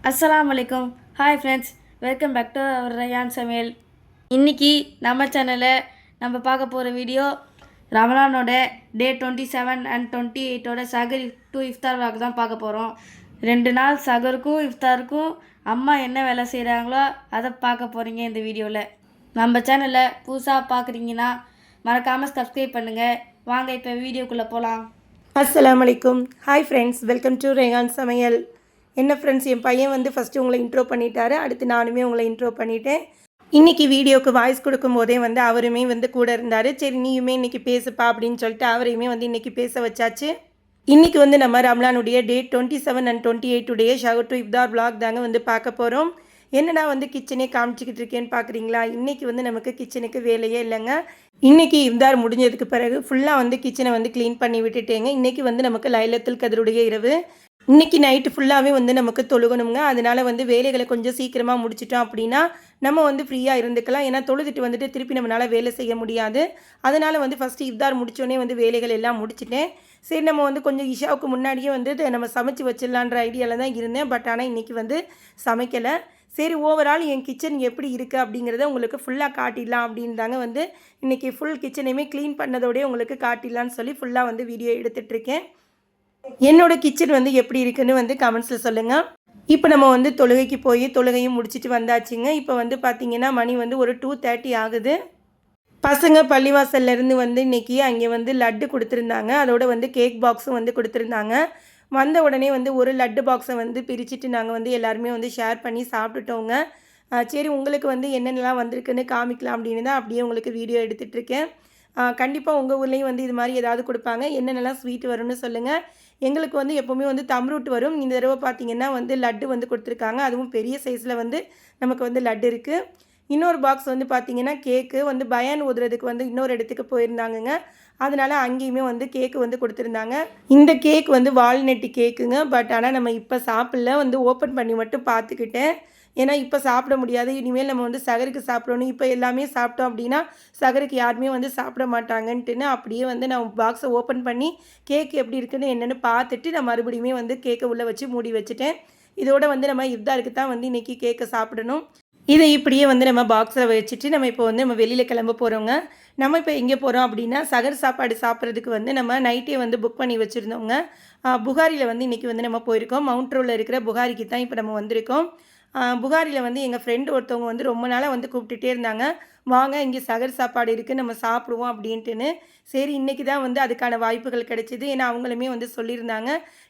அஸ்ஸலாமு hi friends, welcome back to our Rayan சமையல். இன்றைக்கி நம்ம சேனலில் நம்ம பார்க்க போகிற வீடியோ ரமலானோட டே 27 அண்ட் 28 சகர் டு இஃப்தார் வாக்கு தான் பார்க்க போகிறோம். 2 நாள் சகருக்கும் இஃப்தாருக்கும் அம்மா என்ன வேலை செய்கிறாங்களோ அதை பார்க்க போகிறீங்க இந்த வீடியோவில். நம்ம சேனலில் புதுசாக பார்க்குறீங்கன்னா மறக்காமல் சப்ஸ்கிரைப் பண்ணுங்கள். வாங்க இப்போ வீடியோக்குள்ளே போகலாம். அஸ்ஸலாமு hi friends, welcome to Rayan சமையல். என்ன ஃப்ரெண்ட்ஸ், என் பையன் வந்து ஃபஸ்ட்டு உங்களை இன்ட்ரோ பண்ணிட்டாரு, அடுத்து நானுமே உங்களை இன்ட்ரோ பண்ணிட்டேன். இன்றைக்கி வீடியோவுக்கு வாய்ஸ் கொடுக்கும் போதே வந்து அவருமே வந்து கூட இருந்தார். சரி நீயுமே இன்றைக்கி பேசுப்பா அப்படின்னு சொல்லிட்டு அவரையுமே வந்து இன்றைக்கி பேச வச்சாச்சு. இன்றைக்கி வந்து நம்ம ரம்லானுடைய date 27 and 28 Sahar to Iftar vlog தாங்க வந்து பார்க்க போகிறோம். என்னடா வந்து கிச்சனே காமிச்சிக்கிட்டு இருக்கேன்னு பார்க்குறீங்களா? இன்றைக்கி வந்து நமக்கு கிச்சனுக்கு வேலையே இல்லைங்க. இன்றைக்கி இஃப்தார் முடிஞ்சதுக்கு பிறகு ஃபுல்லாக வந்து கிச்சனை வந்து க்ளீன் பண்ணி விட்டுட்டேங்க. இன்றைக்கி வந்து நமக்கு லைலத்துல் கதருடைய இரவு. இன்றைக்கி நைட்டு ஃபுல்லாகவே வந்து நமக்கு தொழுகணுங்க. அதனால் வந்து வேலைகளை கொஞ்சம் சீக்கிரமாக முடிச்சிட்டோம் அப்படின்னா நம்ம வந்து ஃப்ரீயாக இருந்துக்கலாம். ஏன்னா தொழுதுட்டு வந்துட்டு திருப்பி நம்மளால் வேலை செய்ய முடியாது. அதனால் வந்து ஃபஸ்ட்டு இஃப்தார் முடித்தோடனே வந்து வேலைகள் எல்லாம் முடிச்சிட்டேன். சரி நம்ம வந்து கொஞ்சம் இஷாவுக்கு முன்னாடியே வந்து நம்ம சமைச்சு வச்சிடலான்ற ஐடியாவில் தான் இருந்தேன். பட் ஆனால் இன்றைக்கி வந்து சமைக்கலை. சரி ஓவரால் என் கிச்சன் எப்படி இருக்குது அப்படிங்கிறத உங்களுக்கு ஃபுல்லாக காட்டிடலாம் அப்படின்னு தாங்க வந்து இன்றைக்கி ஃபுல் கிச்சனையுமே க்ளீன் பண்ணதோடய உங்களுக்கு காட்டிடலான்னு சொல்லி ஃபுல்லாக வந்து வீடியோ எடுத்துகிட்ருக்கேன். என்னோடய கிச்சன் வந்து எப்படி இருக்குன்னு வந்து கமெண்ட்ஸில் சொல்லுங்கள். இப்போ நம்ம வந்து தொழுகைக்கு போய் தொழுகையும் முடிச்சுட்டு வந்தாச்சுங்க. இப்போ வந்து பார்த்திங்கன்னா மணி வந்து ஒரு 2:30 ஆகுது. பசங்க பள்ளிவாசல்லேருந்து வந்து இன்றைக்கி அங்கே வந்து லட்டு கொடுத்துருந்தாங்க. அதோட வந்து கேக் பாக்ஸும் வந்து கொடுத்துருந்தாங்க. வந்த உடனே வந்து ஒரு லட்டு பாக்ஸை வந்து பிரிச்சுட்டு நாங்கள் வந்து எல்லாருமே வந்து ஷேர் பண்ணி சாப்பிட்டுட்டோங்க. சரி உங்களுக்கு வந்து என்னென்னலாம் வந்திருக்குன்னு காமிக்கலாம் அப்படின்னு தான் அப்படியே உங்களுக்கு வீடியோ எடுத்துகிட்ருக்கேன். கண்டிப்பாக உங்கள் ஊர்லேயும் வந்து இது மாதிரி ஏதாவது கொடுப்பாங்க. என்னென்னலாம் ஸ்வீட் வரும்னு சொல்லுங்கள். எங்களுக்கு வந்து எப்போவுமே வந்து தம்ரூட் வரும். இந்த தடவை பார்த்திங்கன்னா வந்து லட்டு வந்து கொடுத்துருக்காங்க. அதுவும் பெரிய சைஸில் வந்து நமக்கு வந்து லட்டு இருக்குது. இன்னொரு பாக்ஸ் வந்து பார்த்திங்கன்னா கேக்கு வந்து பயான் ஓதுறதுக்கு வந்து இன்னொரு இடத்துக்கு போயிருந்தாங்கங்க. அதனால் அங்கேயுமே வந்து கேக்கு வந்து கொடுத்துருந்தாங்க. இந்த கேக் வந்து வால்நட்டு கேக்குங்க. பட் ஆனால் நம்ம இப்போ சாப்பிடல, வந்து ஓப்பன் பண்ணி மட்டும் பார்த்துக்கிட்டேன். ஏன்னா இப்போ சாப்பிட முடியாது. இனிமேல் நம்ம வந்து சகருக்கு சாப்பிடணும். இப்போ எல்லாமே சாப்பிட்டோம் அப்படின்னா சகருக்கு யாருமே வந்து சாப்பிட மாட்டாங்கன்ட்டுன்னு அப்படியே வந்து நான் பாக்ஸை ஓப்பன் பண்ணி கேக் எப்படி இருக்குன்னு என்னென்னு பார்த்துட்டு நான் மறுபடியுமே வந்து கேக்கை உள்ளே வச்சு மூடி வச்சுட்டேன். இதோட வந்து நம்ம இஃப்தாருக்கு தான் வந்து இன்றைக்கி கேக்கை சாப்பிடணும். இதை இப்படியே வந்து நம்ம பாக்ஸில் வச்சுட்டு நம்ம இப்போ வந்து நம்ம வெளியில் கிளம்ப போகிறோங்க. நம்ம இப்போ எங்கே போகிறோம் அப்படின்னா சகர் சாப்பாடு சாப்பிட்றதுக்கு வந்து நம்ம நைட்டே வந்து புக் பண்ணி வச்சுருந்தோங்க. புகாரியில் வந்து இன்றைக்கி வந்து நம்ம போயிருக்கோம். மவுண்ட் ரோடில் இருக்கிற புகாரிக்கு தான் இப்போ நம்ம வந்திருக்கோம். புகாரியில் வந்து எங்கள் ஃப்ரெண்டு ஒருத்தவங்க வந்து ரொம்ப நாளாக வந்து கூப்பிட்டுட்டே இருந்தாங்க, வாங்க இங்கே சகர் சாப்பாடு இருக்குது நம்ம சாப்பிடுவோம் அப்படின்ட்டுன்னு. சரி இன்றைக்கி தான் வந்து அதுக்கான வாய்ப்புகள் கிடைச்சிது. ஏன்னா அவங்களுமே வந்து சொல்லியிருந்தாங்க,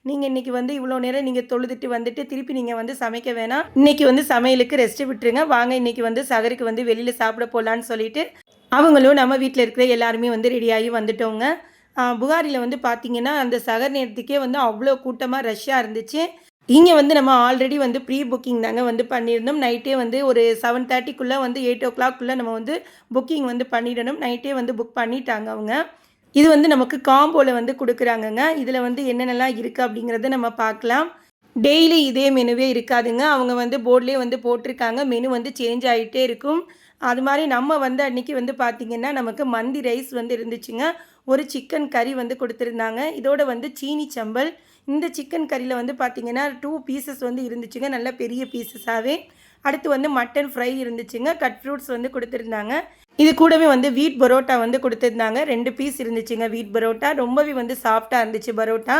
நீங்கள் இன்றைக்கி வந்து இவ்வளோ நேரம் நீங்கள் தொழுதுட்டு வந்துட்டு திருப்பி நீங்கள் வந்து சமைக்க வேணாம், இன்றைக்கி வந்து சமையலுக்கு ரெஸ்ட்டு விட்டுருங்க, வாங்க இன்றைக்கி வந்து சகருக்கு வந்து வெளியில் சாப்பிட போகலான்னு சொல்லிட்டு அவங்களும் நம்ம வீட்டில் இருக்கிற எல்லாருமே வந்து ரெடியாகி வந்துட்டோங்க. புகாரியில் வந்து பார்த்திங்கன்னா அந்த சகர் நேரத்துக்கே வந்து அவ்வளோ கூட்டமாக ரஷ்ஷாக இருந்துச்சு. இங்கே வந்து நம்ம ஆல்ரெடி வந்து ப்ரீ புக்கிங் தாங்க வந்து பண்ணியிருந்தோம். நைட்டே வந்து ஒரு 7:30க்குள்ளே வந்து 8 o'clock நம்ம வந்து புக்கிங் வந்து பண்ணிடணும். நைட்டே வந்து புக் பண்ணிட்டாங்க அவங்க. இது வந்து நமக்கு காம்போவில் வந்து கொடுக்குறாங்கங்க. இதில் வந்து என்னென்னலாம் இருக்குது அப்படிங்கிறத நம்ம பார்க்கலாம். டெய்லி இதே மெனுவே இருக்காதுங்க. அவங்க வந்து போர்ட்லேயே வந்து போட்டிருக்காங்க, மெனு வந்து சேஞ்ச் ஆகிட்டே இருக்கும். அது மாதிரி நம்ம வந்து அன்றைக்கி வந்து பார்த்திங்கன்னா நமக்கு மந்தி ரைஸ் வந்து இருந்துச்சுங்க. ஒரு சிக்கன் கறி வந்து கொடுத்துருந்தாங்க. இதோட வந்து சீனி சம்பல். இந்த சிக்கன் கறியில் வந்து பார்த்திங்கன்னா 2 பீசஸ் வந்து இருந்துச்சுங்க, நல்ல பெரிய பீசஸாகவே. அடுத்து வந்து மட்டன் ஃப்ரை இருந்துச்சுங்க. கட் ஃப்ரூட்ஸ் வந்து கொடுத்துருந்தாங்க. இது கூடவே வந்து வீட் பரோட்டா வந்து கொடுத்துருந்தாங்க. 2 பீஸ் இருந்துச்சுங்க வீட் பரோட்டா. ரொம்பவே வந்து சாஃப்டாக இருந்துச்சு பரோட்டா.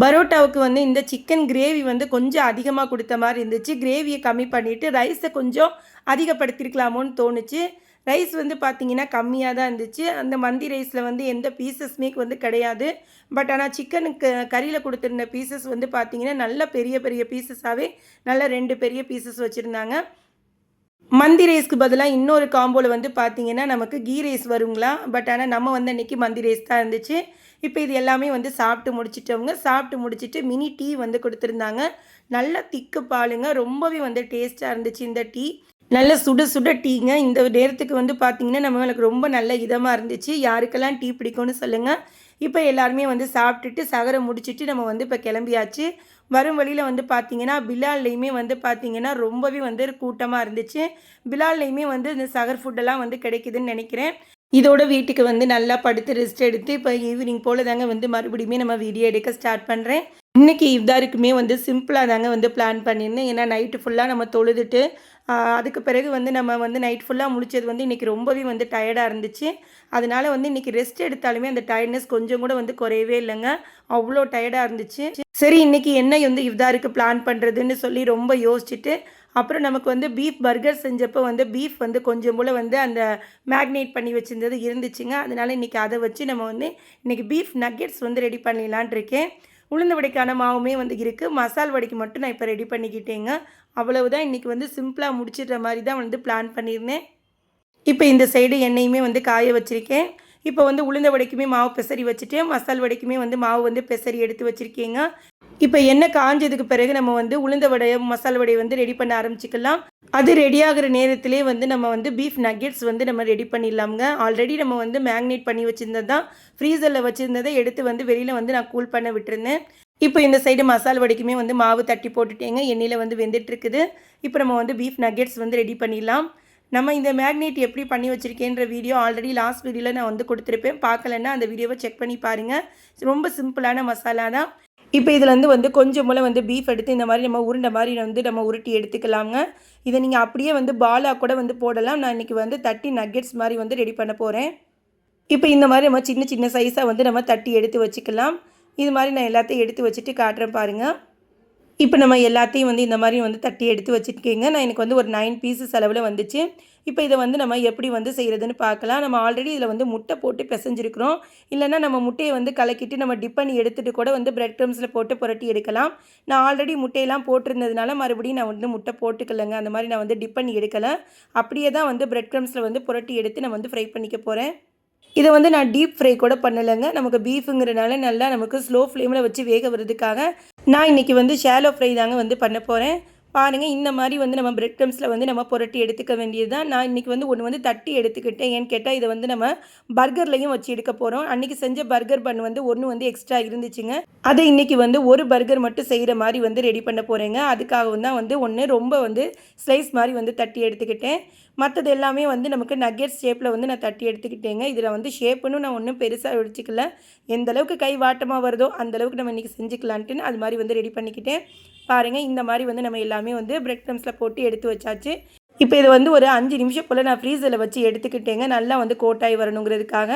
பரோட்டாவுக்கு வந்து இந்த சிக்கன் கிரேவி வந்து கொஞ்சம் அதிகமாக கொடுத்த மாதிரி இருந்துச்சு. கிரேவியை கம்மி பண்ணிவிட்டு ரைஸை கொஞ்சம் அதிகப்படுத்திருக்கலாமோன்னு தோணுச்சு. ரைஸ் வந்து பார்த்திங்கன்னா கம்மியாக தான் இருந்துச்சு. அந்த மந்தி ரைஸில் வந்து எந்த பீசஸ்மே வந்து கிடையாது. பட் ஆனால் சிக்கனுக்கு கறியில் கொடுத்துருந்த பீசஸ் வந்து பார்த்திங்கன்னா நல்ல பெரிய பெரிய பீசஸாகவே நல்ல 2 பெரிய பீசஸ் வச்சுருந்தாங்க. மந்தி ரைஸ்க்கு பதிலாக இன்னொரு காம்போவில் வந்து பார்த்திங்கன்னா நமக்கு கீ ரைஸ் வருங்களா. பட் ஆனால் நம்ம வந்து அன்றைக்கி மந்தி ரைஸ் தான் இருந்துச்சு. இப்போ இது எல்லாமே வந்து சாப்பிட்டு முடிச்சிட்டவங்க. சாப்பிட்டு முடிச்சுட்டு மினி டீ வந்து கொடுத்துருந்தாங்க. நல்ல திக்கு பாலுங்க. ரொம்பவே வந்து டேஸ்ட்டாக இருந்துச்சு இந்த டீ. நல்ல சுட சுட டீங்க. இந்த நேரத்துக்கு வந்து பார்த்தீங்கன்னா, நம்மளுக்கு ரொம்ப நல்ல இதமா இருந்துச்சு. யாருக்கெல்லாம் டீ பிடிக்கும்னு சொல்லுங்க. இப்போ எல்லாருமே வந்து சாப்பிட்டுட்டு சகர முடிச்சுட்டு நம்ம வந்து இப்போ கிளம்பியாச்சு. வரும் வழியில வந்து பார்த்தீங்கன்னா, பிலால்லையுமே வந்து பார்த்தீங்கன்னா, ரொம்பவே வந்து கூட்டமா இருந்துச்சு. பிலால்லையுமே வந்து இந்த சகர் ஃபுட்டெல்லாம் வந்து கிடைக்குதுன்னு நெனைக்கிறேன். இதோட வீட்டுக்கு வந்து நல்லா படுத்து ரெஸ்ட் எடுத்து, இப்போ ஈவினிங் போல தாங்க வந்து மறுபடியுமே நம்ம வீடியோ எடுக்க ஸ்டார்ட் பண்ணுறேன். இன்னைக்கு இஃப்தாருக்குமே வந்து சிம்பிளா தாங்க வந்து பிளான் பண்ணியிருந்தேன். ஏன்னா நைட்டு ஃபுல்லா நம்ம தொழுதுட்டு, அதுக்கு பிறகு வந்து நம்ம வந்து நைட் ஃபுல்லா முழிச்சது வந்து இன்னைக்கு ரொம்பவே வந்து டயர்டா இருந்துச்சு. அதனால வந்து இன்னைக்கு ரெஸ்ட் எடுத்தாலுமே அந்த டயர்ட்னஸ் கொஞ்சம் கூட வந்து குறையவே இல்லங்க. அவ்ளோ டயர்டா இருந்துச்சு. சரி இன்னைக்கு என்ன வந்து இஃப்தாருக்கு பிளான் பண்ணுறதுன்னு சொல்லி ரொம்ப யோசிச்சுட்டு, அப்புறம் நமக்கு வந்து பீஃப் பர்கர் செஞ்சப்போ வந்து பீஃப் வந்து கொஞ்சம் போல வந்து அந்த மேக்னேட் பண்ணி வச்சிருந்தது இருந்துச்சுங்க. அதனால இன்னைக்கு அத வச்சு நம்ம வந்து இன்னைக்கு பீஃப் நக்கெட்ஸ் வந்து ரெடி பண்ணிடலான்ட்டு இருக்கேன். உளுந்த வடைக்கான மாவுமே வந்து இருக்குது. மசால் வடைக்கு மட்டும் நான் இப்போ ரெடி பண்ணிக்கிட்டேங்க. அவ்வளவுதான் இன்னைக்கு வந்து சிம்பிளா முடிச்சிடுற மாரி தான் வந்து பிளான் பண்ணியிருந்தேன். இப்போ இந்த சைடு எண்ணெயுமே வந்து காய வச்சிருக்கேன். இப்போ வந்து உளுந்த வடைக்குமே மாவு பெசரி வச்சுட்டேன். மசால் வடைக்குமே வந்து மாவு வந்து பெசரி எடுத்து வச்சிருக்கேங்க. இப்போ எண்ணெய் காஞ்சதுக்கு பிறகு நம்ம வந்து உளுந்த வடைய, மசால் வடைய வந்து ரெடி பண்ண ஆரம்பிச்சுக்கலாம். அது ரெடி ஆகுற நேரத்திலே வந்து நம்ம வந்து பீஃப் நக்கெட்ஸ் வந்து நம்ம ரெடி பண்ணிடலாம்ங்க. ஆல்ரெடி நம்ம வந்து மேக்னேட் பண்ணி வச்சிருந்தது தான் ஃப்ரீசரில் வச்சிருந்ததை எடுத்து வந்து வெளியில வந்து நான் கூல் பண்ண விட்டுருந்தேன். இப்போ இந்த சைடு மசால் வடைக்குமே வந்து மாவு தட்டி போட்டுட்டேங்க. எண்ணெயில் வந்து வெந்துட்டு இருக்குது. இப்போ நம்ம வந்து பீஃப் நக்கெட்ஸ் வந்து ரெடி பண்ணிடலாம். நம்ம இந்த மேக்னேட் எப்படி பண்ணி வச்சுருக்கேன்ற வீடியோ ஆல்ரெடி லாஸ்ட் வீடியோவில் நான் வந்து கொடுத்துருப்பேன். பார்க்கலன்னா அந்த வீடியோவை செக் பண்ணி பாருங்கள். ரொம்ப சிம்பிளான மசாலா தான். இப்போ இதுலேருந்து வந்து கொஞ்சம் போல் வந்து பீஃப் எடுத்து இந்த மாதிரி நம்ம உருண்டை மாதிரி வந்து நம்ம உருட்டி எடுத்துக்கலாங்க. இதை நீங்கள் அப்படியே வந்து பாலாக கூட வந்து போடலாம். நான் இன்றைக்கி வந்து தட்டி நக்கெட்ஸ் மாதிரி வந்து ரெடி பண்ண போகிறேன். இப்போ இந்த மாதிரி நம்ம சின்ன சின்ன சைஸாக வந்து நம்ம தட்டி எடுத்து வச்சுக்கலாம். இது மாதிரி நான் எல்லாத்தையும் எடுத்து வச்சுட்டு காட்டுறேன் பாருங்கள். இப்போ நம்ம எல்லாத்தையும் வந்து இந்த மாதிரி வந்து தட்டி எடுத்து வச்சுருக்கேங்க. நான் எனக்கு வந்து ஒரு 9 பீஸஸ் அளவில் வந்துச்சு. இப்போ இதை வந்து நம்ம எப்படி வந்து செய்கிறதுன்னு பார்க்கலாம். நம்ம ஆல்ரெடி இதில் வந்து முட்டை போட்டு பிசைஞ்சிருக்கிறோம். இல்லைன்னா நம்ம முட்டையை வந்து கலக்கிட்டு நம்ம டிப் பண்ணி எடுத்துகிட்டு கூட வந்து பிரெட் க்ரம்ஸில் போட்டு புரட்டி எடுக்கலாம். நான் ஆல்ரெடி முட்டையெல்லாம் போட்டிருந்ததுனால மறுபடியும் நான் வந்து முட்டை போட்டுக்கலைங்க. அந்த மாதிரி நான் வந்து டிப் பண்ணி எடுக்கலை. அப்படியே தான் வந்து பிரெட் க்ரம்ஸில் வந்து புரட்டி எடுத்து நான் வந்து ஃப்ரை பண்ணிக்க போகிறேன். இதை வந்து நான் டீப் ஃப்ரை கூட பண்ணலைங்க. நமக்கு பீஃபுங்கிறனால நல்லா நமக்கு ஸ்லோ ஃப்ளேமில் வச்சு வேக விடுறதுக்காக நான் இன்றைக்கி வந்து ஷாலோ ஃப்ரை தாங்க வந்து பண்ண போகிறேன். பாருங்கள் இந்த மாதிரி வந்து நம்ம பிரெட் க்ரம்ஸில் வந்து நம்ம புரட்டி எடுத்துக்க வேண்டியது தான். நான் இன்றைக்கி வந்து ஒன்று வந்து தட்டி எடுத்துக்கிட்டேன். ஏன்னு கேட்டால் இதை வந்து நம்ம பர்கர்லையும் வச்சு எடுக்க போகிறோம். அன்றைக்கி செஞ்ச பர்கர் பன் வந்து ஒன்று வந்து எக்ஸ்ட்ரா இருந்துச்சுங்க. அதை இன்றைக்கி வந்து ஒரு பர்கர் மட்டும் செய்கிற மாதிரி வந்து ரெடி பண்ண போகிறேங்க. அதுக்காகவும் தான் வந்து ஒன்று ரொம்ப வந்து ஸ்லைஸ் மாதிரி வந்து தட்டி எடுத்துக்கிட்டேன். மற்றது எல்லாமே வந்து நமக்கு நக்கெட்ஸ் ஷேப்பில் வந்து நான் தட்டி எடுத்துக்கிட்டேங்க. இதில் வந்து ஷேப்புன்னு நான் ஒன்றும் பெருசாக வச்சுக்கல. எந்த அளவுக்கு கை வாட்டமாக வருதோ அந்தளவுக்கு நம்ம இன்றைக்கி செஞ்சுக்கலான்ட்டுன்னு அது மாதிரி வந்து ரெடி பண்ணிக்கிட்டேன். பாருங்கள் இந்த மாதிரி வந்து நம்ம எல்லாமே வந்து பிரெட் க்ரம்ஸில் போட்டு எடுத்து வச்சாச்சு. இப்போ இது வந்து ஒரு 5 நிமிஷம் போல் நான் ஃப்ரீசரில் வச்சு எடுத்துக்கிட்டேங்க. நல்லா வந்து கோட்டாகி வரணுங்கிறதுக்காக.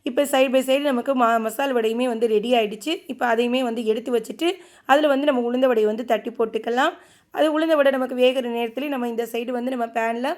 இப்போ சைடு பை சைடு நமக்கு மசால் வடையுமே வந்து ரெடி ஆகிடுச்சு. இப்போ அதையுமே வந்து எடுத்து வச்சுட்டு அதில் வந்து நம்ம உளுந்த வடையை வந்து தட்டி போட்டுக்கலாம். அது உளுந்த வடை நமக்கு வேகிற நேரத்துலேயே நம்ம இந்த சைடு வந்து நம்ம பேனில்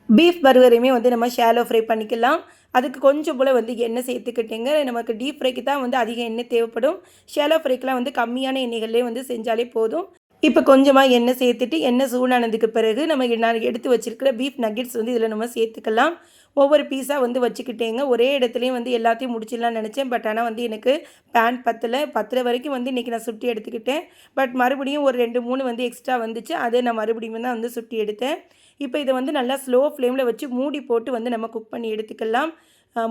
பீஃப் பர்கரையுமே வந்து நம்ம ஷாலோ ஃப்ரை பண்ணிக்கலாம். அதுக்கு கொஞ்சம் போல் வந்து எண்ணெய் சேர்த்துக்கிட்டேங்க. நமக்கு டீப் ஃப்ரைக்கு தான் வந்து அதிக எண்ணெய் தேவைப்படும். ஷாலோ ஃப்ரைக்கெலாம் வந்து கம்மியான எண்ணெய்களே வந்து செஞ்சாலே போதும். இப்போ கொஞ்சமாக எண்ணெய் சேர்த்துட்டு எண்ணெய் சூடானதுக்கு பிறகு நம்ம நான் எடுத்து வச்சுருக்கிற பீஃப் நக்கெட்ஸ் வந்து இதில் நம்ம சேர்த்துக்கலாம். ஒவ்வொரு பீஸாக வந்து வச்சுக்கிட்டேங்க. ஒரே இடத்துலையும் வந்து எல்லாத்தையும் முடிச்சிடலாம்னு நினச்சேன். பட் ஆனால் வந்து எனக்கு பேன் பத்தலை வரைக்கும் வந்து இன்றைக்கி நான் சுட்டி எடுத்துக்கிட்டேன். பட் மறுபடியும் ஒரு 2-3 வந்து எக்ஸ்ட்ரா வந்துச்சு. அதை நான் மறுபடியும் தான் வந்து சுட்டி எடுத்தேன். இப்போ இதை வந்து நல்லா ஸ்லோ ஃப்ளேமில் வச்சு மூடி போட்டு வந்து நம்ம குக் பண்ணி எடுத்துக்கலாம்.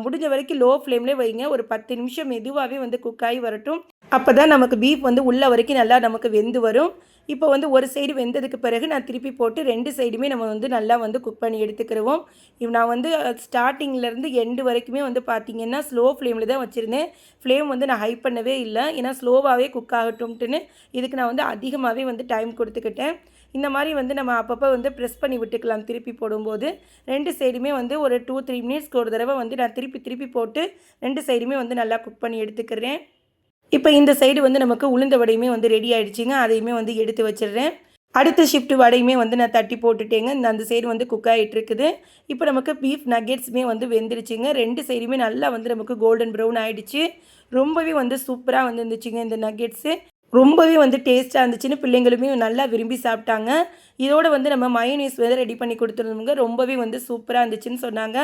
முடிஞ்ச வரைக்கும் லோ ஃப்ளேம்லேயே வைங்க. ஒரு 10 நிமிஷம் மெதுவாகவே வந்து குக் ஆகி வரட்டும். அப்போ தான் நமக்கு பீஃப் வந்து உள்ள வரைக்கும் நல்லா நமக்கு வெந்து வரும். இப்போ வந்து ஒரு சைடு வெந்ததுக்கு பிறகு நான் திருப்பி போட்டு 2 சைடுமே நம்ம வந்து நல்லா வந்து குக் பண்ணி எடுத்துக்கிடுவோம். நான் வந்து ஸ்டார்டிங்லேருந்து எண்டு வரைக்குமே வந்து பார்த்திங்கன்னா ஸ்லோ ஃப்ளேமில் தான் வச்சுருந்தேன். ஃப்ளேம் வந்து நான் ஹை பண்ணவே இல்லை. ஏன்னா ஸ்லோவாகவே குக் ஆகட்டும்ட்டுன்னு இதுக்கு நான் வந்து அதிகமாகவே வந்து டைம் கொடுத்துக்கிட்டேன். இந்த மாதிரி வந்து நம்ம அப்பப்போ வந்து ப்ரெஸ் பண்ணி விட்டுக்கலாம். திருப்பி போடும்போது 2 சைடுமே வந்து ஒரு 2-3 மினிட்ஸ்க்கு ஒரு தடவை வந்து நான் திருப்பி போட்டு 2 சைடுமே வந்து நல்லா குக் பண்ணி எடுத்துக்கிறேன். இப்போ இந்த சைடு வந்து நமக்கு உளுந்த வடையுமே வந்து ரெடி ஆகிடுச்சிங்க. அதையுமே வந்து எடுத்து வச்சிடுறேன். அடுத்த ஷிஃப்ட் வடையுமே வந்து நான் தட்டி போட்டுட்டேங்க. அந்த சைடு வந்து குக் ஆகிட்டு இருக்குது. இப்போ நமக்கு பீஃப் நக்கெட்ஸுமே வந்து வெந்துருச்சுங்க. 2 சைடுமே நல்லா வந்து நமக்கு கோல்டன் ப்ரௌன் ஆகிடுச்சு. ரொம்பவே வந்து சூப்பராக வந்து இருந்துச்சுங்க இந்த நக்கெட்ஸு. ரொம்பவே வந்து டேஸ்ட்டாக இருந்துச்சுன்னு பிள்ளைங்களுமே நல்லா விரும்பி சாப்பிட்டாங்க. இதோடு வந்து நம்ம மயோனீஸ் வந்து ரெடி பண்ணி கொடுத்துருந்தோங்க. ரொம்பவே வந்து சூப்பராக இருந்துச்சுன்னு சொன்னாங்க.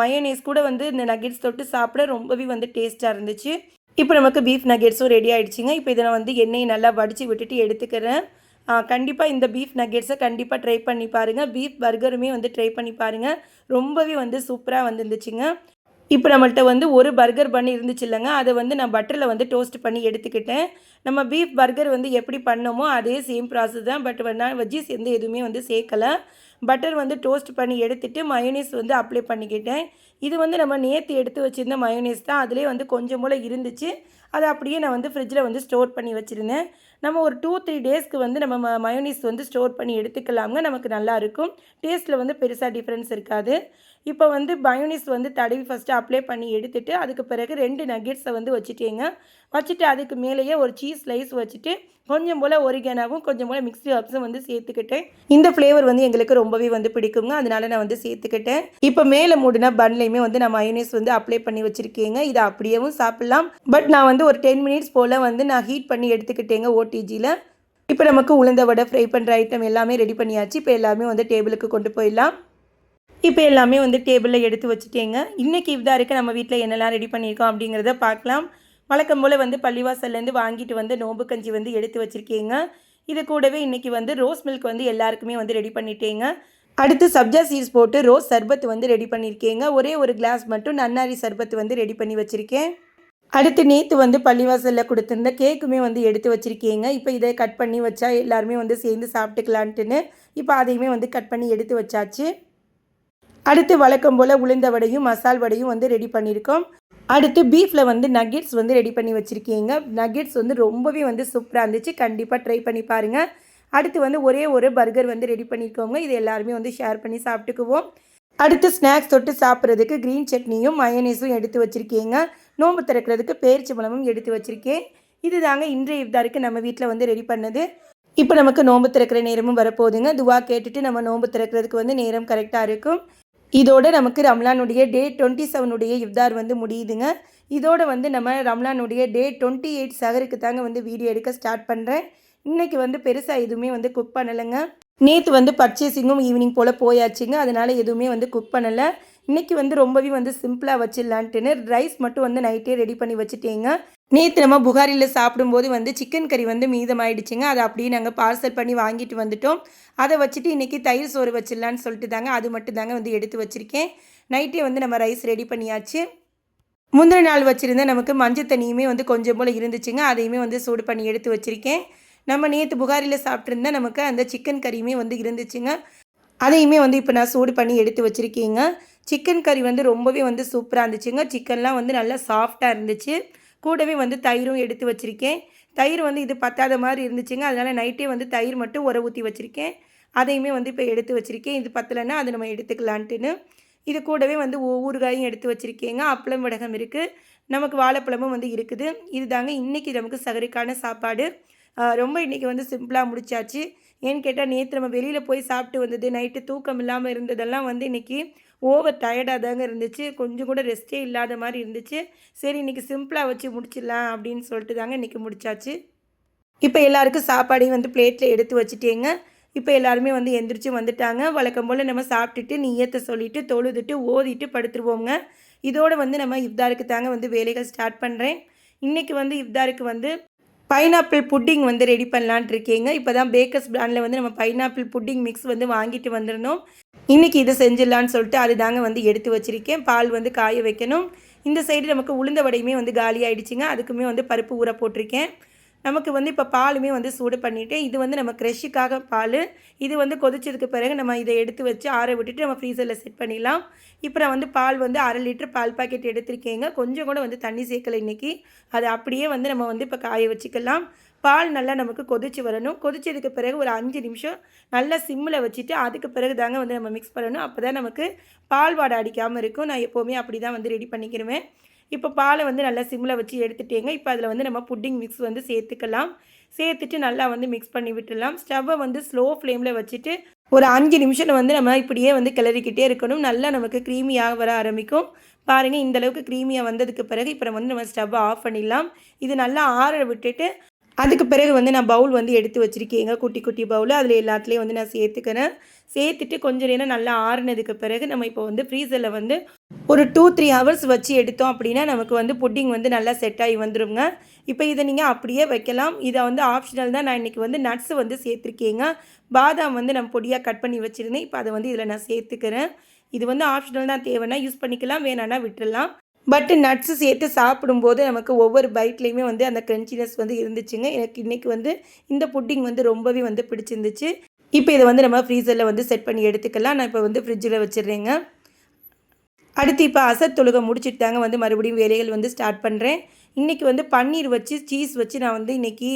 மயோனீஸ் கூட வந்து இந்த நக்கெட்ஸ் தொட்டு சாப்பிட ரொம்பவே வந்து டேஸ்ட்டாக இருந்துச்சு. இப்போ நமக்கு பீஃப் நகெட்ஸும் ரெடி ஆகிடுச்சிங்க. இப்போ இதை நான் வந்து எண்ணெயை நல்லா வடித்து விட்டுட்டு எடுத்துக்கிறேன். கண்டிப்பாக இந்த பீஃப் நகெட்ஸை கண்டிப்பாக ட்ரை பண்ணி பாருங்கள். பீஃப் பர்கருமே வந்து ட்ரை பண்ணி பாருங்கள். ரொம்பவே வந்து சூப்பராக வந்துருந்துச்சுங்க. இப்போ நம்மள்ட்ட வந்து ஒரு பர்கர் பண்ணி இருந்துச்சு இல்லைங்க, அதை வந்து நான் பட்டரில் வந்து டோஸ்ட் பண்ணி எடுத்துக்கிட்டேன். நம்ம பீஃப் பர்கர் வந்து எப்படி பண்ணோமோ அதே சேம் ப்ராசஸ் தான். பட் நான் வெஜ்ஜீஸ் எதுவுமே வந்து சேர்க்கலை. பட்டர் வந்து டோஸ்ட் பண்ணி எடுத்துகிட்டு மயோனீஸ் வந்து அப்ளை பண்ணிக்கிட்டேன். இது வந்து நம்ம நேற்று எடுத்து வச்சுருந்த மயோனீஸ் தான். அதிலே வந்து கொஞ்சம் போல் இருந்துச்சு. அதை அப்படியே நான் வந்து ஃப்ரிட்ஜில் வந்து ஸ்டோர் பண்ணி வச்சுருந்தேன். நம்ம ஒரு 2-3 டேஸ்க்கு வந்து நம்ம மயோனீஸ் வந்து ஸ்டோர் பண்ணி எடுத்துக்கலாங்க. நமக்கு நல்லாயிருக்கும். டேஸ்ட்டில் வந்து பெருசாக டிஃப்ரென்ஸ் இருக்காது. இப்போ வந்து மயோனீஸ் வந்து தடவி ஃபஸ்ட்டு அப்ளை பண்ணி எடுத்துட்டு அதுக்கு பிறகு 2 நகெட்ஸை வந்து வச்சுட்டேங்க. வச்சுட்டு அதுக்கு மேலேயே ஒரு சீஸ் ஸ்லைஸ் வச்சுட்டு கொஞ்சம் போல் ஒரிகேனாவும் கொஞ்சம் போல் மிக்ஸ்டு ஹர்ப்ஸும் வந்து சேர்த்துக்கிட்டேன். இந்த ஃப்ளேவர் வந்து எங்களுக்கு ரொம்பவே வந்து பிடிக்குங்க. அதனால நான் வந்து சேர்த்துக்கிட்டேன். இப்போ மேலே மூடின பன்லையுமே வந்து நான் மயோனீஸ் வந்து அப்ளை பண்ணி வச்சுருக்கேங்க. இதை அப்படியேவும் சாப்பிட்லாம். பட் நான் வந்து ஒரு 10 மினிட்ஸ் போல் வந்து நான் ஹீட் பண்ணி எடுத்துக்கிட்டேங்க ஓடிஜியில். இப்போ நமக்கு உளுந்த வடை ஃப்ரை பண்ணுற ஐட்டம் எல்லாமே ரெடி பண்ணியாச்சு. இப்போ எல்லாமே வந்து டேபிளுக்கு கொண்டு போயிடலாம். இப்போ எல்லாமே வந்து டேபிளில் எடுத்து வச்சுட்டேங்க. இன்றைக்கி இஃப்தாருக்கு நம்ம வீட்டில் என்னெல்லாம் ரெடி பண்ணியிருக்கோம் அப்படிங்கிறத பார்க்கலாம். வழக்கம் போல் வந்து பள்ளிவாசல்லேருந்து வாங்கிட்டு வந்து நோம்பு கஞ்சி வந்து எடுத்து வச்சுருக்கேங்க. இது கூடவே இன்றைக்கி வந்து ரோஸ் மில்க் வந்து எல்லாருக்குமே வந்து ரெடி பண்ணிட்டேங்க. அடுத்து சப்ஜா சீட்ஸ் போட்டு ரோஸ் சர்பத் வந்து ரெடி பண்ணியிருக்கேங்க. ஒரே ஒரு கிளாஸ் மட்டும் நன்னாரி சர்பத் வந்து ரெடி பண்ணி வச்சுருக்கேன். அடுத்து நேற்று வந்து பள்ளிவாசலில் கொடுத்துருந்த கேக்குமே வந்து எடுத்து வச்சுருக்கேங்க. இப்போ இதை கட் பண்ணி வச்சா எல்லாருமே வந்து சேர்ந்து சாப்பிட்டுக்கலான்ட்டுன்னு இப்போ அதையுமே வந்து கட் பண்ணி எடுத்து வச்சாச்சு. அடுத்து வழக்கம் போல் உளுந்த வடையும் மசால் வடையும் வந்து ரெடி பண்ணியிருக்கோம். அடுத்து பீஃபில் வந்து நகெட்ஸ் வந்து ரெடி பண்ணி வச்சுருக்கீங்க. நகெட்ஸ் வந்து ரொம்பவே வந்து சூப்பராக இருந்துச்சு. கண்டிப்பாக ட்ரை பண்ணி பாருங்கள். அடுத்து வந்து ஒரே ஒரு பர்கர் வந்து ரெடி பண்ணியிருக்கோங்க. இது எல்லாருமே வந்து ஷேர் பண்ணி சாப்பிட்டுக்குவோம். அடுத்து ஸ்நாக்ஸ் தொட்டு சாப்பிட்றதுக்கு க்ரீன் சட்னியும் மயோனீஸும் எடுத்து வச்சுருக்கேங்க. நோம்பு திறக்கிறதுக்கு பேரிச்சம்பழமும் எடுத்து வச்சுருக்கேன். இது தாங்க இன்றைய இஃப்தாருக்கு நம்ம வீட்டில் வந்து ரெடி பண்ணது. இப்போ நமக்கு நோம்பு திறக்கிற நேரமும் வரப்போகுதுங்க. துவா கேட்டுட்டு நம்ம நோம்பு திறக்கிறதுக்கு வந்து நேரம் கரெக்டாக இருக்கும். இதோட நமக்கு ரம்லானுடைய டே 27 இஃப்தார் வந்து முடியுதுங்க. இதோட வந்து நம்ம ரம்லானுடைய டே 28 சஹருக்கு தாங்க வந்து வீடியோ எடுக்க ஸ்டார்ட் பண்ணுறேன். இன்றைக்கி வந்து பெருசாக எதுவுமே வந்து குக் பண்ணலைங்க. நேற்று வந்து பர்ச்சேசிங்கும் ஈவினிங் போல் போயாச்சுங்க. அதனால் எதுவுமே வந்து குக் பண்ணலை. இன்றைக்கி வந்து ரொம்பவே வந்து சிம்பிளாக வச்சிடலான்ட்டுன்னு ரைஸ் மட்டும் வந்து நைட்டே ரெடி பண்ணி வச்சுட்டேங்க. நேற்று நம்ம புகாரியில் சாப்பிடும்போது வந்து சிக்கன் கறி வந்து மீதமாயிடுச்சுங்க. அதை அப்படியே நாங்கள் பார்சல் பண்ணி வாங்கிட்டு வந்துட்டோம். அதை வச்சுட்டு இன்றைக்கி தயிர் சோறு வச்சிடலான்னு சொல்லிட்டு தாங்க அது மட்டும் தாங்க வந்து எடுத்து வச்சுருக்கேன். நைட்டே வந்து நம்ம ரைஸ் ரெடி பண்ணியாச்சு. முந்தின நாள் வச்சுருந்தேன் நமக்கு மஞ்சள் தண்ணியுமே வந்து கொஞ்சம் போல் இருந்துச்சுங்க. அதையுமே வந்து சூடு பண்ணி எடுத்து வச்சுருக்கேன். நம்ம நேற்று புகாரியில் சாப்பிட்ருந்தேன் நமக்கு அந்த சிக்கன் கறியுமே வந்து இருந்துச்சுங்க. அதையுமே வந்து இப்போ நான் சூடு பண்ணி எடுத்து வச்சுருக்கேங்க. சிக்கன் கறி வந்து ரொம்பவே வந்து சூப்பராக இருந்துச்சுங்க. சிக்கன்லாம் வந்து நல்லா சாஃப்டாக இருந்துச்சு. கூடவே வந்து தயிரும் எடுத்து வச்சுருக்கேன். தயிர் வந்து இது பத்தாத மாதிரி இருந்துச்சுங்க. அதனால் நைட்டே வந்து தயிர் மட்டும் உர ஊற்றி வச்சுருக்கேன். அதையுமே வந்து இப்போ எடுத்து வச்சுருக்கேன். இது பத்தலைன்னா அதை நம்ம எடுத்துக்கலான்ட்டுன்னு. இது கூடவே வந்து ஊறுகாயும் எடுத்து வச்சுருக்கேங்க. அப்பளம் வடகம் இருக்குது. நமக்கு வாழைப்பழமும் வந்து இருக்குது. இது தாங்க இன்றைக்கி நமக்கு சகருக்கான சாப்பாடு. ரொம்ப இன்றைக்கி வந்து சிம்பிளாக முடிச்சாச்சு. ஏன்னு கேட்டால் நேற்று நம்ம வெளியில் போய் சாப்பிட்டு வந்தது, நைட்டு தூக்கம் இல்லாமல் இருந்ததெல்லாம் வந்து இன்றைக்கி ஓவர் டயர்டாக தாங்க இருந்துச்சு. கொஞ்சம் கூட ரெஸ்ட்டே இல்லாத மாதிரி இருந்துச்சு. சரி இன்றைக்கி சிம்பிளாக வச்சு முடிச்சிடலாம் அப்படின்னு சொல்லிட்டு தாங்க இன்றைக்கி முடிச்சாச்சு. இப்போ எல்லாருக்கும் சாப்பாடையும் வந்து பிளேட்டில் எடுத்து வச்சுட்டேங்க. இப்போ எல்லாருமே வந்து எந்திரிச்சு வந்துட்டாங்க. வழக்கம் போல் நம்ம சாப்பிட்டுட்டு நிய்யத்தை சொல்லிவிட்டு தொழுதுட்டு ஓதிட்டு படுத்துருவோங்க. இதோடு வந்து நம்ம இஃப்தாருக்கு தாங்க வந்து வேலைகள் ஸ்டார்ட் பண்ணுறேன். இன்றைக்கி வந்து இஃப்தாருக்கு வந்து பைனாப்பிள் புட்டிங் வந்து ரெடி பண்ணலான்ட்டு இருக்கேங்க. இப்போ தான் பேக்கர்ஸ் பிராண்டில் வந்து நம்ம பைனாப்பிள் புட்டிங் மிக்ஸ் வந்து வாங்கிட்டு வந்திருந்தோம். இன்றைக்கி இதை செஞ்சிடலான்னு சொல்லிட்டு அது தாங்க வந்து எடுத்து வச்சுருக்கேன். பால் வந்து காய வைக்கணும். இந்த சைடு நமக்கு உளுந்த வடையுமே வந்து காலி ஆகிடுச்சிங்க. அதுக்குமே வந்து பருப்பு ஊற போட்டிருக்கேன். நமக்கு வந்து இப்போ பாலுமே வந்து சூடு பண்ணிவிட்டேன். இது வந்து நம்ம க்ரெஷ்ஷுக்காக பால். இது வந்து கொதிச்சதுக்கு பிறகு நம்ம இதை எடுத்து வச்சு ஆற விட்டுட்டு நம்ம ஃப்ரீசரில் செட் பண்ணிடலாம். இப்போ நான் வந்து பால் வந்து 1/2 லிட்டர் பால் பாக்கெட் எடுத்திருக்கேங்க. கொஞ்சம் கூட வந்து தண்ணி சேர்க்கலை இன்றைக்கி. அதை அப்படியே வந்து நம்ம வந்து இப்போ காய வச்சுக்கலாம். பால் நல்லா நமக்கு கொதிச்சு வரணும். கொதிச்சதுக்கு பிறகு ஒரு 5 நிமிஷம் நல்லா சிம்மில் வச்சுட்டு அதுக்கு பிறகு தாங்க வந்து நம்ம மிக்ஸ் பண்ணணும். அப்போ தான் நமக்கு பால் வாடை அடிக்காமல் இருக்கும். நான் எப்போவுமே அப்படி தான் வந்து ரெடி பண்ணிக்கிடுவேன். இப்போ பாலை வந்து நல்லா சிம்மில் வச்சு எடுத்துட்டேங்க. இப்போ அதில் வந்து நம்ம புட்டிங் மிக்ஸ் வந்து சேர்த்துக்கலாம். சேர்த்துட்டு நல்லா வந்து மிக்ஸ் பண்ணி விட்டுடலாம். ஸ்டவ்வை வந்து ஸ்லோ ஃப்ளேமில் வச்சுட்டு ஒரு 5 நிமிஷம் வந்து நம்ம இப்படியே வந்து கிளறிக்கிட்டே இருக்கணும். நல்லா நமக்கு க்ரீமியாக வர ஆரம்பிக்கும். பாருங்கள் இந்தளவுக்கு க்ரீமியாக வந்ததுக்கு பிறகு இப்போ வந்து நம்ம ஸ்டவ்வை ஆஃப் பண்ணிடலாம். இது நல்லா ஆற விட்டுட்டு அதுக்கு பிறகு வந்து நான் பவுல் வந்து எடுத்து வச்சுருக்கேங்க, குட்டி குட்டி பவுல். அதில் எல்லாத்துலேயும் வந்து நான் சேர்த்துக்கிறேன். சேர்த்துட்டு கொஞ்சம் நேரம் நல்லா ஆறுனதுக்கு பிறகு நம்ம இப்போ வந்து ஃப்ரீசரில் வந்து ஒரு 2-3 ஹவர்ஸ் வச்சு எடுத்தோம் அப்படின்னா நமக்கு வந்து புட்டிங் வந்து நல்லா செட் ஆகி வந்துருங்க. இப்போ இதை நீங்கள் அப்படியே வைக்கலாம். இதை வந்து ஆப்ஷனல் தான். நான் இன்றைக்கி வந்து நட்ஸ் வந்து சேர்த்துருக்கேங்க. பாதாம் வந்து நம்ம பொடியாக கட் பண்ணி வச்சுருந்தேன். இப்போ அதை வந்து இதில் நான் சேர்த்துக்கிறேன். இது வந்து ஆப்ஷனல் தான், தேவைன்னா யூஸ் பண்ணிக்கலாம், வேணான்னா விட்டுடலாம். பட் நட்ஸு சேர்த்து சாப்பிடும்போது நமக்கு ஒவ்வொரு பைட்லேயுமே வந்து அந்த க்ரன்ச்சினஸ் வந்து இருந்துச்சுங்க. எனக்கு இன்றைக்கி வந்து இந்த புட்டிங் வந்து ரொம்பவே வந்து பிடிச்சிருந்துச்சு. இப்போ இதை வந்து நம்ம ஃப்ரீசரில் வந்து செட் பண்ணி எடுத்துக்கலாம். நான் இப்போ வந்து ஃப்ரிட்ஜில் வச்சிடுறேங்க. அடுத்து இப்போ அசர் தொழுகை முடிச்சுட்டு தாங்க வந்து மறுபடியும் வேலைகள் வந்து ஸ்டார்ட் பண்ணுறேன். இன்றைக்கி வந்து பன்னீர் வச்சு சீஸ் வச்சு நான் வந்து இன்றைக்கி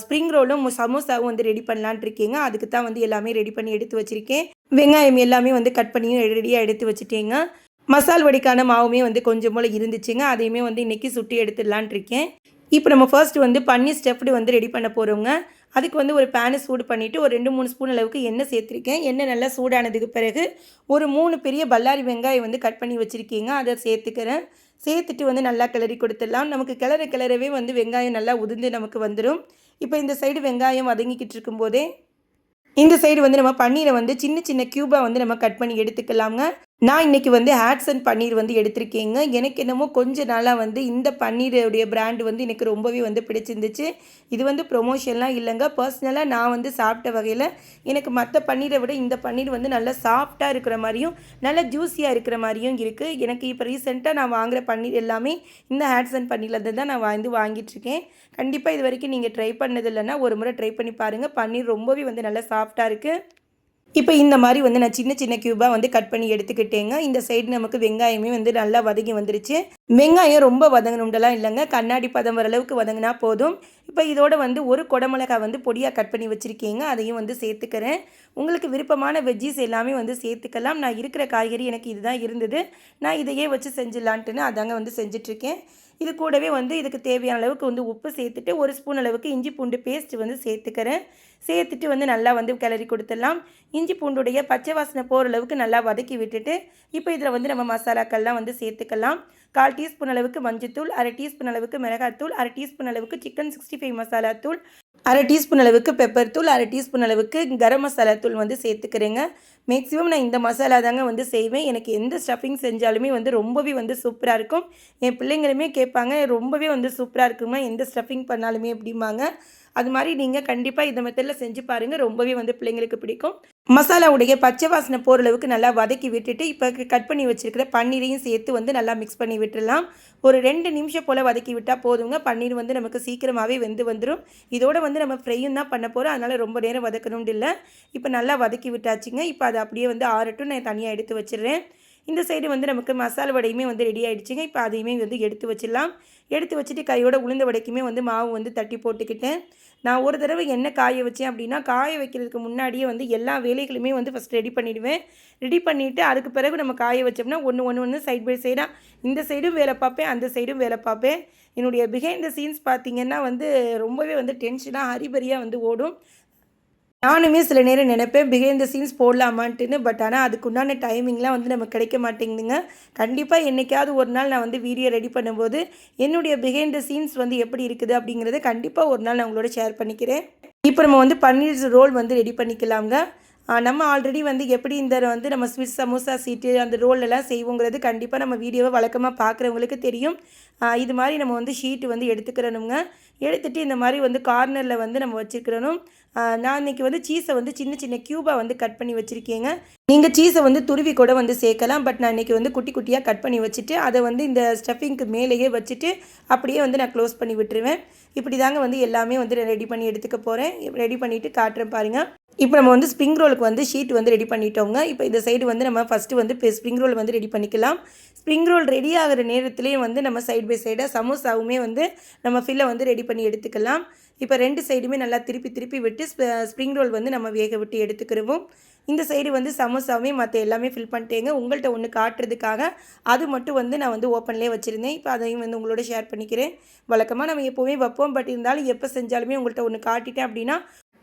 ஸ்ப்ரிங் ரோலும் சமோசாவும் வந்து ரெடி பண்ணலான்ட்டு இருக்கேங்க. அதுக்கு தான் வந்து எல்லாமே ரெடி பண்ணி எடுத்து வச்சுருக்கேன். வெங்காயம் எல்லாமே வந்து கட் பண்ணி ரெடியாக எடுத்து வச்சுட்டேங்க. மசால் வடைக்கான மாவுமே வந்து கொஞ்சம் போல் இருந்துச்சுங்க. அதையுமே வந்து இன்றைக்கி சுட்டி எடுத்துடலான்ட்டு இருக்கேன். இப்போ நம்ம ஃபர்ஸ்ட் வந்து பன்னீர் ஸ்டஃப்டு வந்து ரெடி பண்ண போகிறோங்க. அதுக்கு வந்து ஒரு பேனை சூடு பண்ணிவிட்டு ஒரு 2-3 ஸ்பூன் அளவுக்கு எண்ணெய் சேர்த்துருக்கேன். எண்ணெய் நல்லா சூடானதுக்கு பிறகு ஒரு 3 பெரிய பல்லாரி வெங்காயம் வந்து கட் பண்ணி வச்சுருக்கீங்க, அதை சேர்த்துக்கிறேன். சேர்த்துட்டு வந்து நல்லா கிளறி கொடுத்துடலாம். நமக்கு கிளறவே வந்து வெங்காயம் நல்லா உதிர்ந்து நமக்கு வந்துடும். இப்போ இந்த சைடு வெங்காயம் வதங்கிக்கிட்டு இருக்கும்போதே இந்த சைடு வந்து நம்ம பன்னீரை வந்து சின்ன சின்ன க்யூபாக வந்து நம்ம கட் பண்ணி எடுத்துக்கலாங்க. நான் இன்றைக்கி வந்து ஹேட்சன் பன்னீர் வந்து எடுத்திருக்கேங்க. எனக்கு என்னமோ கொஞ்ச நாளாக வந்து இந்த பன்னீருடைய பிராண்டு வந்து எனக்கு ரொம்பவே வந்து பிடிச்சிருந்துச்சு. இது வந்து ப்ரொமோஷன்லாம் இல்லைங்க. பர்சனலாக நான் வந்து சாப்பிட்ட வகையில் எனக்கு மற்ற பன்னீரை விட இந்த பன்னீர் வந்து நல்லா சாஃப்டாக இருக்கிற மாதிரியும் நல்லா ஜூஸியாக இருக்கிற மாதிரியும் இருக்குது. எனக்கு இப்போ ரீசெண்டாக நான் வாங்குகிற பன்னீர் எல்லாமே இந்த ஹேட்சன் பன்னீரில் தான் நான் வாங்கிட்டுருக்கேன். கண்டிப்பாக இது வரைக்கும் நீங்கள் ட்ரை பண்ணது இல்லைன்னா ஒரு முறை ட்ரை பண்ணி பாருங்கள். பன்னீர் ரொம்பவே வந்து நல்லா சாஃப்டாக இருக்குது. இப்போ இந்த மாதிரி வந்து நான் சின்ன சின்ன க்யூபாக வந்து கட் பண்ணி எடுத்துக்கிட்டேங்க. இந்த சைடு நமக்கு வெங்காயமே வந்து நல்லா வதங்கி வந்துருச்சு. வெங்காயம் ரொம்ப வதங்கணுண்டெல்லாம் இல்லைங்க, கண்ணாடி பதம் வர அளவுக்கு வதங்கினா போதும். இப்போ இதோட வந்து ஒரு குடமிளகாய் வந்து பொடியாக கட் பண்ணி வச்சுருக்கேங்க, அதையும் வந்து சேர்த்துக்கிறேன். உங்களுக்கு விருப்பமான வெஜ்ஜீஸ் எல்லாமே வந்து சேர்த்துக்கலாம். நான் இருக்கிற காய்கறி எனக்கு இதுதான் இருந்தது. நான் இதையே வச்சு செஞ்சிடலான்ட்டுன்னு அதாங்க வந்து செஞ்சிட்ருக்கேன். இது கூடவே வந்து இதுக்கு தேவையான அளவுக்கு வந்து உப்பு சேர்த்துட்டு 1 ஸ்பூன் அளவுக்கு இஞ்சி பூண்டு பேஸ்ட் வந்து சேர்த்துக்கிறேன். சேர்த்துட்டு வந்து நல்லா வந்து கிளறி கொடுத்துடலாம். இஞ்சி பூண்டுடைய பச்சை வாசனை போகிற அளவுக்கு நல்லா வதக்கி விட்டுட்டு இப்போ இதில் வந்து நம்ம மசாலாக்கள்லாம் வந்து சேர்த்துக்கலாம். 1/4 டீஸ்பூன் அளவுக்கு மஞ்சத்தூள், 1/2 டீஸ்பூன் அளவுக்கு மிளகாத்தூள், 1/2 டீஸ்பூன் அளவுக்கு சிக்கன் 65 மசாலா தூள், 1/2 டீஸ்பூன் அளவுக்கு பெப்பர் தூள், 1/2 டீஸ்பூன் அளவுக்கு கரம் மசாலா தூள் வந்து சேர்த்துக்கிறேங்க. மேக்ஸிமம் நான் இந்த மசாலா தாங்க வந்து செய்வேன். எனக்கு எந்த ஸ்டஃபிங் செஞ்சாலுமே வந்து ரொம்பவே வந்து சூப்பராக இருக்கும். என் பிள்ளைங்களுமே கேட்பாங்க, ரொம்பவே வந்து சூப்பராக இருக்குமா எந்த ஸ்டஃபிங் பண்ணாலுமே அப்படிம்பாங்க. அது மாதிரி நீங்கள் கண்டிப்பாக இந்த மெத்தடில் செஞ்சு பாருங்கள், ரொம்பவே வந்து பிள்ளைங்களுக்கு பிடிக்கும். மசாலாவுடைய பச்சை வாசனை போகிற அளவுக்கு நல்லா வதக்கி விட்டுட்டு இப்போ கட் பண்ணி வச்சுருக்கிற பன்னீரையும் சேர்த்து வந்து நல்லா மிக்ஸ் பண்ணி விட்டுடலாம். ஒரு 2 நிமிஷம் போல் வதக்கி விட்டால் போதுங்க. பன்னீர் வந்து நமக்கு சீக்கிரமாகவே வெந்து வந்துடும். இதோட வந்து நம்ம ஃப்ரையும் தான் பண்ண போகிறோம், அதனால் ரொம்ப நேரம் வதக்கணும்னு இல்லை. இப்போ நல்லா வதக்கி விட்டாச்சுங்க. இப்போ அதை அப்படியே வந்து ஆறட்டும், நான் தனியாக எடுத்து வச்சிடுறேன். இந்த சைடு வந்து நமக்கு மசாலா வடையுமே வந்து ரெடி ஆகிடுச்சிங்க. இப்போ அதையுமே வந்து எடுத்து வச்சிடலாம். எடுத்து வச்சுட்டு கையோட உளுந்த வடைக்குமே வந்து மாவு வந்து தட்டி போட்டுக்கிட்டேன். நான் ஒரு தடவை எண்ணெய் காய வச்சேன் அப்படின்னா காய வைக்கிறதுக்கு முன்னாடியே வந்து எல்லா வேலைகளுமே வந்து ஃபஸ்ட் ரெடி பண்ணிவிடுவேன். ரெடி பண்ணிவிட்டு அதுக்கு பிறகு நம்ம காய வச்சோம்னா ஒன்று சைட் பை சைடாக இந்த சைடும் வேலை பார்ப்பேன், அந்த சைடும் வேலை பார்ப்பேன். என்னுடைய பிஹைண்ட் த சீன்ஸ் பார்த்திங்கன்னா வந்து ரொம்பவே வந்து டென்ஷனாக ஹரிபரியாக வந்து ஓடும். நானுமே சில நேரம் நினைப்பேன் பிஹைண்ட் த சீன்ஸ் போடலாமான்ட்டுன்னு. பட் ஆனால் அதுக்குண்டான டைமிங்லாம் வந்து நமக்கு கிடைக்க மாட்டேங்குதுங்க. கண்டிப்பாக என்றைக்காவது ஒரு நாள் நான் வந்து வீடியோ ரெடி பண்ணும்போது என்னுடைய பிஹைண்ட் த சீன்ஸ் வந்து எப்படி இருக்குது அப்படிங்கிறத கண்டிப்பாக ஒரு நாள் நான் உங்களோட ஷேர் பண்ணிக்கிறேன். இப்போ நம்ம வந்து பன்னீர் ரோல் வந்து ரெடி பண்ணிக்கலாங்க. நம்ம ஆல்ரெடி வந்து எப்படி இந்த வந்து நம்ம ஸ்வீட் சமோசா சீட்டு அந்த ரோலெல்லாம் செய்வோங்கிறது கண்டிப்பாக நம்ம வீடியோவை வழக்கமாக பார்க்குறவங்களுக்கு தெரியும். இது மாதிரி நம்ம வந்து ஷீட்டு வந்து எடுத்துக்கிறணுங்க. எடுத்துகிட்டு இந்த மாதிரி வந்து கார்னரில் வந்து நம்ம வச்சுக்கிறணும். நான் இன்றைக்கி வந்து சீஸை வந்து சின்ன சின்ன க்யூபாக வந்து கட் பண்ணி வச்சுருக்கேங்க. நீங்கள் சீஸை வந்து துருவி கூட வந்து சேர்க்கலாம். பட் நான் இன்றைக்கி வந்து குட்டி குட்டியாக கட் பண்ணி வச்சுட்டு அதை வந்து இந்த ஸ்டஃபிங்க்கு மேலேயே வச்சுட்டு அப்படியே வந்து நான் க்ளோஸ் பண்ணி விட்டுருவேன். இப்படி தாங்க வந்து எல்லாமே வந்து ரெடி பண்ணி எடுத்துக்க போகிறேன். ரெடி பண்ணிவிட்டு காட்டுறேன் பாருங்கள். இப்போ நம்ம வந்து ஸ்ப்ரிங் ரோலுக்கு வந்து ஷீட் வந்து ரெடி பண்ணிட்டோங்க. இப்போ இந்த சைடு வந்து நம்ம ஃபஸ்ட்டு வந்து ஸ்ப்ரிங் ரோல் வந்து ரெடி பண்ணிக்கலாம். ஸ்ப்ரிங் ரோல் ரெடி ஆகிற நேரத்துலேயே வந்து நம்ம சைடு பை சைடாக சமோசாவுமே வந்து நம்ம ஃபில்லை வந்து ரெடி பண்ணி எடுத்துக்கலாம். இப்போ 2 சைடுமே நல்லா திருப்பி விட்டு ஸ்ப்ரிங் ரோல் வந்து நம்ம வேக விட்டு எடுத்துக்கிடுவோம். இந்த சைடு வந்து சமோசாவே மற்ற எல்லாமே ஃபில் பண்ணிட்டேங்க. உங்கள்கிட்ட ஒன்று காட்டுறதுக்காக அது மட்டும் வந்து நான் வந்து ஓப்பன்லேயே வச்சுருந்தேன். இப்போ அதையும் வந்து உங்களோட ஷேர் பண்ணிக்கிறேன். வழக்கமாக நம்ம எப்போவுமே வைப்போம். பட் இருந்தாலும் எப்போ செஞ்சாலுமே உங்கள்கிட்ட ஒன்று காட்டிட்டேன் அப்படின்னா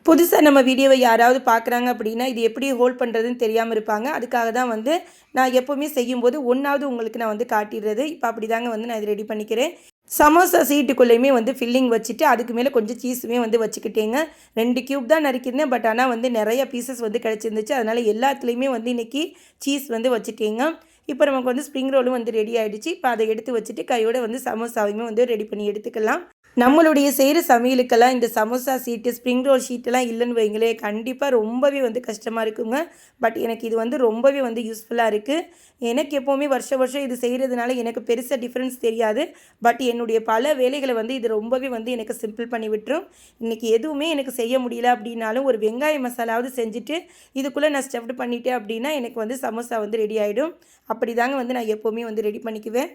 புதுசாக நம்ம வீடியோவை யாராவது பார்க்குறாங்க அப்படின்னா இது எப்படி ஹோல்ட் பண்ணுறதுன்னு தெரியாமல் இருப்பாங்க. அதுக்காக தான் வந்து நான் எப்போவுமே செய்யும்போது ஒன்றாவது உங்களுக்கு நான் வந்து காட்டிடுறது. இப்போ அப்படி தாங்க வந்து நான் இது ரெடி பண்ணிக்கிறேன். சமோசா சீட்டுக்குள்ளேயுமே வந்து ஃபில்லிங் வச்சுட்டு அதுக்கு மேலே கொஞ்சம் சீஸுமே வந்து வச்சுக்கிட்டேங்க. 2 க்யூப் தான் நறுக்கியிருந்தேன். பட் ஆனால் வந்து நிறைய பீசஸ் வந்து கிடச்சிருந்துச்சு. அதனால் எல்லாத்துலேயுமே வந்து இன்றைக்கி சீஸ் வந்து வச்சுட்டேங்க. இப்போ நமக்கு வந்து ஸ்ப்ரிங் ரோலும் வந்து ரெடி ஆகிடுச்சு. இப்போ அதை எடுத்து வச்சுட்டு கையோடு வந்து சமோசாவையுமே வந்து ரெடி பண்ணி எடுத்துக்கலாம். நம்மளுடைய செய்கிற சமையலுக்கெல்லாம் இந்த சமோசா ஷீட்டு, ஸ்ப்ரிங் ரோல் ஷீட்டெல்லாம் இல்லைன்னு வைங்களேன், கண்டிப்பாக ரொம்பவே வந்து கஷ்டமாக இருக்குங்க. பட் எனக்கு இது வந்து ரொம்பவே வந்து யூஸ்ஃபுல்லாக இருக்குது. எனக்கு எப்போவுமே வருஷம் இது செய்கிறதுனால எனக்கு பெருசாக டிஃப்ரென்ஸ் தெரியாது. பட் என்னுடைய பல வேலைகளை வந்து இது ரொம்பவே வந்து எனக்கு சிம்பிள் பண்ணி விட்டுரும். இன்றைக்கி எதுவுமே எனக்கு செய்ய முடியல அப்படின்னாலும் ஒரு வெங்காய மசாலாவது செஞ்சுட்டு இதுக்குள்ளே நான் ஸ்டஃப்டு பண்ணிட்டேன் அப்படின்னா எனக்கு வந்து சமோசா வந்து ரெடி ஆகிடும். அப்படி தாங்க வந்து நான் எப்போவுமே வந்து ரெடி பண்ணிக்குவேன்.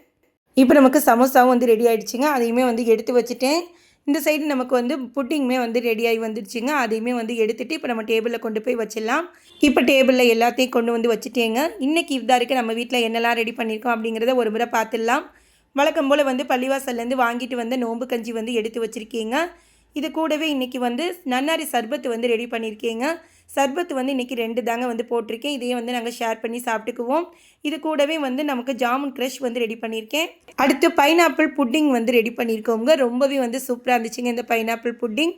இப்போ நமக்கு சமோசாவும் வந்து ரெடி ஆகிடுச்சிங்க. அதையுமே வந்து எடுத்து வச்சுட்டேன். இந்த சைடு நமக்கு வந்து புட்டிங்குமே வந்து ரெடியாகி வந்துடுச்சுங்க. அதையுமே வந்து எடுத்துகிட்டு இப்போ நம்ம டேபிளில் கொண்டு போய் வச்சிடலாம். இப்போ டேபிளில் எல்லாத்தையும் கொண்டு வந்து வச்சுட்டேங்க. இன்றைக்கி இஃப்தாருக்கு நம்ம வீட்டில் என்னெல்லாம் ரெடி பண்ணியிருக்கோம் அப்படிங்கிறத ஒரு முறை பார்த்துடலாம். வழக்கம் போல் வந்து பள்ளிவாசல்லேருந்து வாங்கிட்டு வந்த நோம்பு கஞ்சி வந்து எடுத்து வச்சுருக்கீங்க. இது கூடவே இன்றைக்கி வந்து நன்னாரி சர்பத்து வந்து ரெடி பண்ணியிருக்கேங்க. சர்பத்து வந்து இன்றைக்கி 2 தாங்க வந்து போட்டிருக்கேன். இதையே வந்து நாங்கள் ஷேர் பண்ணி சாப்பிட்டுக்குவோம். இது கூடவே வந்து நமக்கு ஜாமுன் க்ரஷ் வந்து ரெடி பண்ணியிருக்கேன். அடுத்து பைனாப்பிள் புட்டிங் வந்து ரெடி பண்ணியிருக்கோங்க. ரொம்பவே வந்து சூப்பராக இருந்துச்சுங்க இந்த பைனாப்பிள் புட்டிங்.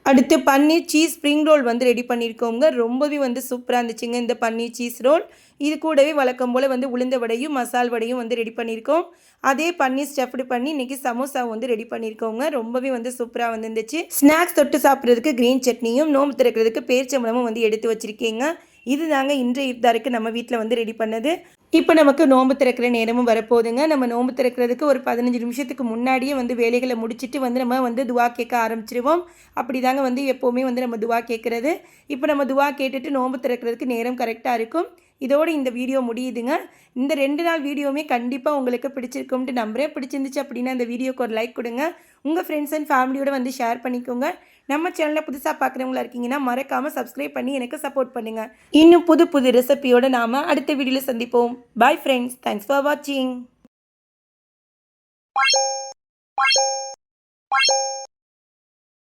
அடுத்து பன்னீர் சீஸ் ஸ்ப்ரிங் ரோல் வந்து ரெடி பண்ணியிருக்கோங்க. ரொம்பவே வந்து சூப்பராக இருந்துச்சுங்க இந்த பன்னீர் சீஸ் ரோல். இது கூடவே வழக்கம் போல் வந்து உளுந்த வடையும் மசால் வடையும் வந்து ரெடி பண்ணியிருக்கோம். அதே பன்னீர் ஸ்டஃப்டு பண்ணி இன்றைக்கி சமோசா வந்து ரெடி பண்ணியிருக்கோங்க. ரொம்பவே வந்து சூப்பராக வந்துருந்துச்சு. ஸ்நாக்ஸ் தொட்டு சாப்பிட்றதுக்கு க்ரீன் சட்னியும் நோம்பு திறக்கிறதுக்கு பேரிச்சம்பழமும் வந்து எடுத்து வச்சுருக்கீங்க. இது தாங்க இன்றைய இஃப்தாருக்கு நம்ம வீட்டில் வந்து ரெடி பண்ணது. இப்போ நமக்கு நோம்பு திறக்கிற நேரமும் வரப்போகுதுங்க. நம்ம நோம்பு திறக்கிறதுக்கு ஒரு 15 நிமிஷத்துக்கு முன்னாடியே வந்து வேலைகளை முடிச்சுட்டு வந்து நம்ம வந்து துவா கேட்க ஆரம்பிச்சிருவோம். அப்படி தாங்க வந்து எப்போவுமே வந்து நம்ம துவா கேட்குறது. இப்போ நம்ம துவா கேட்டுட்டு நோம்பு திறக்கிறதுக்கு நேரம் கரெக்டாக இருக்கும். இதோடு இந்த வீடியோ முடியுதுங்க. இந்த 2 நாள் வீடியோவுமே கண்டிப்பாக உங்களுக்கு பிடிச்சிருக்கும்ட்டு நம்புகிறேன். பிடிச்சிருந்துச்சு அப்படின்னா இந்த வீடியோக்கு ஒரு லைக் கொடுங்க. உங்கள் ஃப்ரெண்ட்ஸ் அண்ட் ஃபேமிலியோடு வந்து ஷேர் பண்ணிக்கோங்க. நம்ம சேனலில் புதுசாக பார்க்குறவங்களா இருக்கீங்கன்னா மறக்காமல் சப்ஸ்கிரைப் பண்ணி எனக்கு சப்போர்ட் பண்ணுங்கள். இன்னும் புது ரெசிபியோடு நாம் அடுத்த வீடியோவில் சந்திப்போம். Bye friends. தேங்க்ஸ் ஃபார் வாட்சிங்.